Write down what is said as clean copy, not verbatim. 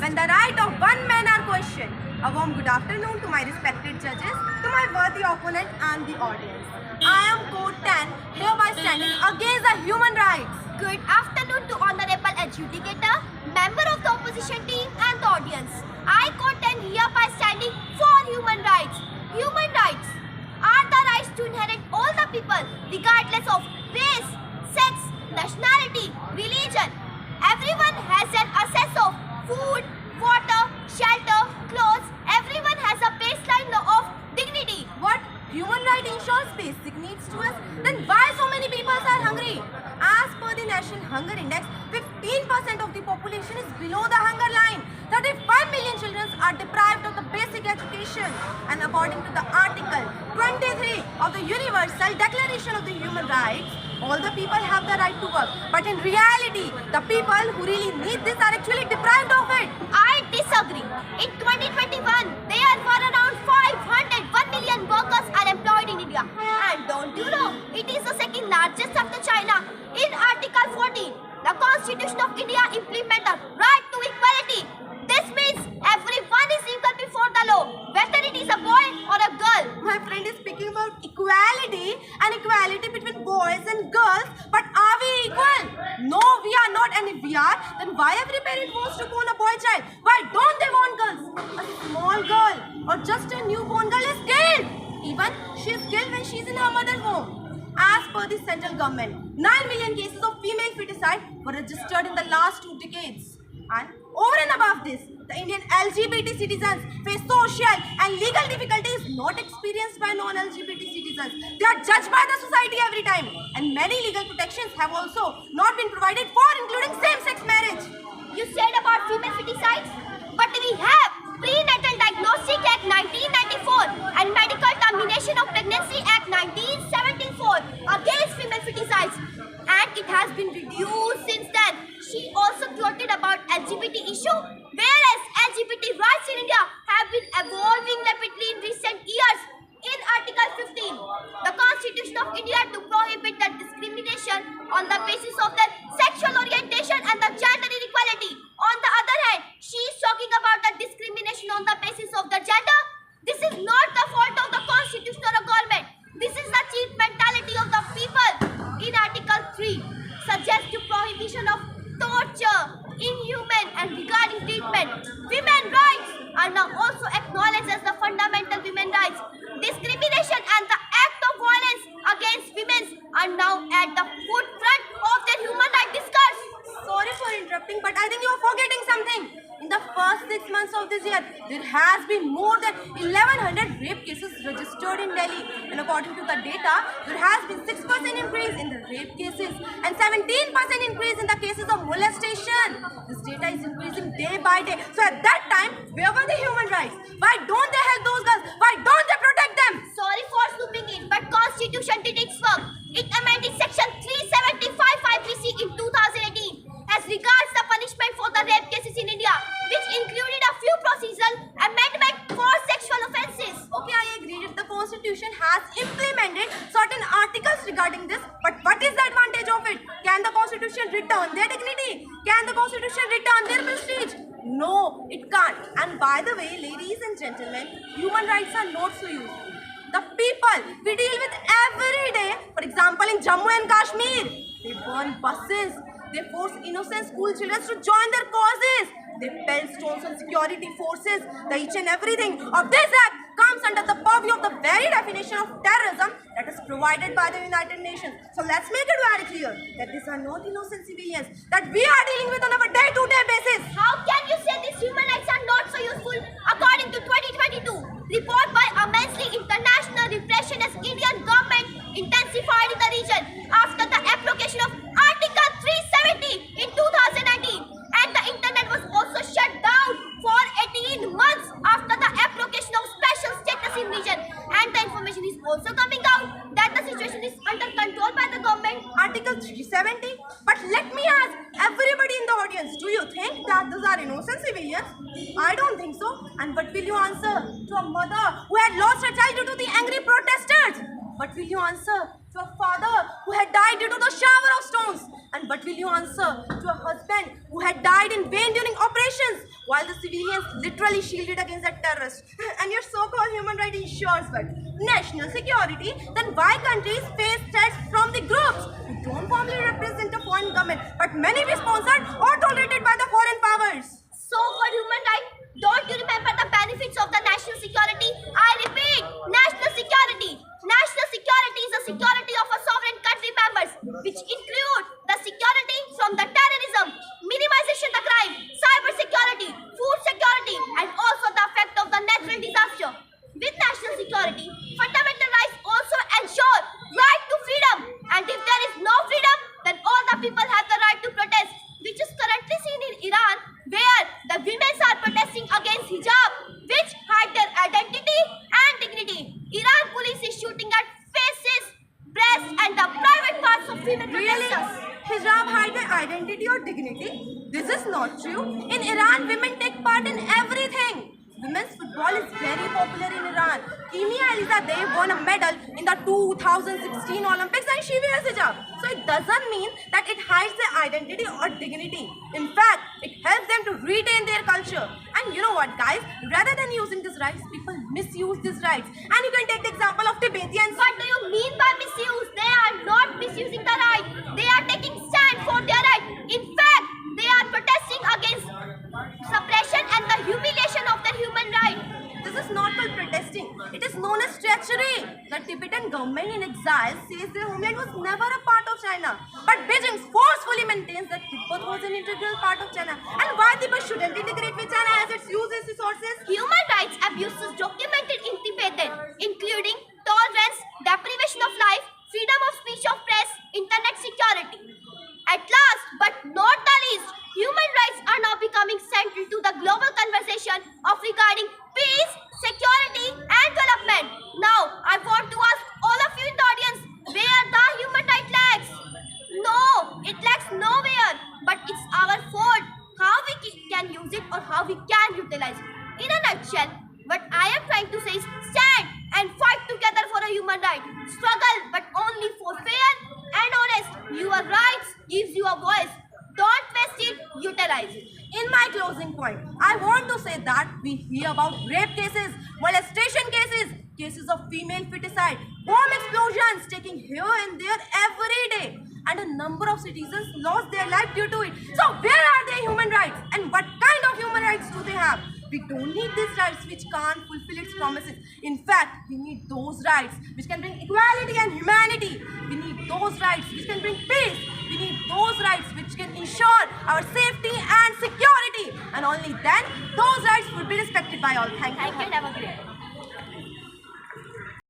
when the right of one man are questioned. A warm good afternoon to my respected judges, to my worthy opponent and the audience. I am Court 10, hereby standing against the human rights. Good afternoon to Honorable Adjudicator, member of the opposition team and the audience. I Court 10 hereby standing for human rights. Human rights are the rights to inherit all the people regardless of race, sex, nationality, religion. Everyone has an access of food, water, shelter, clothes. Everyone has a baseline of dignity. What? Human right ensures basic needs to us? Then why so many people are hungry? As per the National Hunger Index, 15% of the population is below the hunger line. 35 million children are deprived of the basic education. And according to the Article 23 of the Universal Declaration of the Human Rights, all the people have the right to work. But in reality, the people who really need this are actually deprived of it. I disagree. In 2021, there were around 1 million workers are employed in India. And don't you know, it is the second largest after China. In Article 14, the Constitution of India implements the right to equality. This means everyone is equal before the law, whether it is a boy or a girl. My friend is speaking about equality and equality between boys and girls. But are we equal? No, we are not. And if we are, then why every parent wants to born a boy child? Why don't they want girls? A small girl or just a newborn girl is killed. Even she is killed when she is in her mother's womb. As per the central government, 9 million cases of female feticide were registered in the last 2 decades. And over and above this, the Indian LGBT citizens face social and legal difficulties not experienced by non-LGBT citizens. They are judged by the society every time. And many legal protections have also not been provided for, including same-sex marriage. You said about female feticides, but we have Prenatal Diagnostic Act 1994 and Medical Termination of Pregnancy Act 1974 against female feticides, and it has been reduced since then. She also quoted about LGBT issue, whereas LGBT rights in India have been evolving rapidly in recent years. In Article 15, the Constitution of India to prohibit the discrimination on the basis of their sexual orientation and the gender inequality. On the other hand, she is talking about the discrimination on the basis of the gender. This is not the fault of the Constitution or the government. This is the cheap mentality of the people. In Article 3, suggests the prohibition of torture, inhuman and regarding treatment. Women rights are now also acknowledged as the fundamental women rights. Discrimination and the act of violence against women are now at the forefront of their human rights discourse. Sorry for interrupting, but I think you are forgetting something. In the first 6 months of this year, there has been more than 1100 rape cases registered in Delhi. And according to the data, there has been 6% increase in the rape cases and 17% increase in the cases of molestation. This data is increasing day by day. So at that time, where were the human rights? Why don't they help those girls? Why don't they protect them? Sorry for swooping in, but Constitution did its work. It amended Section 375 IPC in 2018 as regards the punishment for the rape cases in India, which included a few procedural amendments for sexual offences. Okay, I agree that the Constitution has implemented certain articles regarding this, but what is the advantage of it? Can the Constitution return their dignity? Can the Constitution return their prestige? No, it can't. And by the way, ladies and gentlemen, human rights are not so useful. The people we deal with every day, for example in Jammu and Kashmir, they burn buses, they force innocent school children to join their causes, they pelt stones on security forces. The each and everything of this act comes under the purview of the very definition of terrorism that is provided by the United Nations. So let's make it very clear that these are not innocent civilians that we are dealing with on a day-to-day basis. How can you say these human rights are not so useful? According to 2022 report by Amnesty International, repression as Indian government intensified in the region after the application of Article 370 in 2019, and the internet was also shut down for 18 months after the application of special status in region, and the information is also coming out that the situation is under control by the government. Article 370? But let me ask everybody in the audience, do you think that those are innocent civilians? I don't think so. And what will you answer to a mother who had lost her child due to the angry protesters? What will you answer to a father who had died due to the shower of stones? And what will you answer to a husband who had died in vain during operations while the civilians literally shielded against the terrorists? And your so-called human rights ensures what? National security? Then why countries face threats from the groups who don't formally represent a foreign government but many be sponsored or tolerated by the foreign powers? So for human rights, don't you remember the benefits of the national security? I repeat, national security. National security is the security of a sovereign country members, which include the security from the terrorism, minimization of the crime, cyber security, food security, and also the effect of the natural disaster. With national security, fundamental rights also ensure right to freedom. And if there is no freedom, then all the people have the right to protest, which is currently seen in Iran, where the women are protesting against hijab, which hide their identity and dignity. Iran police is shooting at faces, breasts, and the private parts of women Really? protesters. Hijab hide their identity or dignity? This is not true. In Iran, women take part in everything. Women's football is very popular in Iran. Kimia Elizadeh won a medal in the 2016 Olympics and she wears hijab. So it doesn't mean that it hides their identity or dignity. In fact, it helps them to retain their culture. And you know what, guys? Rather than using these rights, people misuse these rights. And you can take the example of Tibetans. What do you mean by misuse? They are not misusing the right. They are taking stand for their right. In fact, they are protesting against suppression and the humiliation of their human rights. This is not called protesting. It is known as treachery. The Tibetan government in exile says their homeland was never a part of China. But Beijing forcefully maintains that Tibet was an integral part of China. And why Tibet shouldn't integrate with China as it uses resources? Human rights abuses documented in Tibetan, including tolerance, deprivation of life, freedom of speech of press, internet security. At last, but not the least, human rights are now becoming central to the global conversation of regarding peace, security, and development. Now, I want to ask all of you in the audience, where the human right lacks? No, it lacks nowhere, but it's our fault how we can use it or how we can utilize it. In a nutshell, what I am trying to say is stand and fight together for a human right. Struggle, but only for fair and honest. Your rights gives you a voice. Don't waste it, utilize it. In my closing point, I want to say that we hear about rape cases, molestation cases, cases of female feticide, bomb explosions taking here and there every day, and a number of citizens lost their life due to it. So where are their human rights and what kind of human rights do they have? We don't need these rights which can't fulfill its promises. In fact, we need those rights which can bring equality and humanity. We need those rights which can bring peace. We need those rights which can ensure our safety and security. And only then, those rights will be respected by all. Thank you. Thank you and have a great day.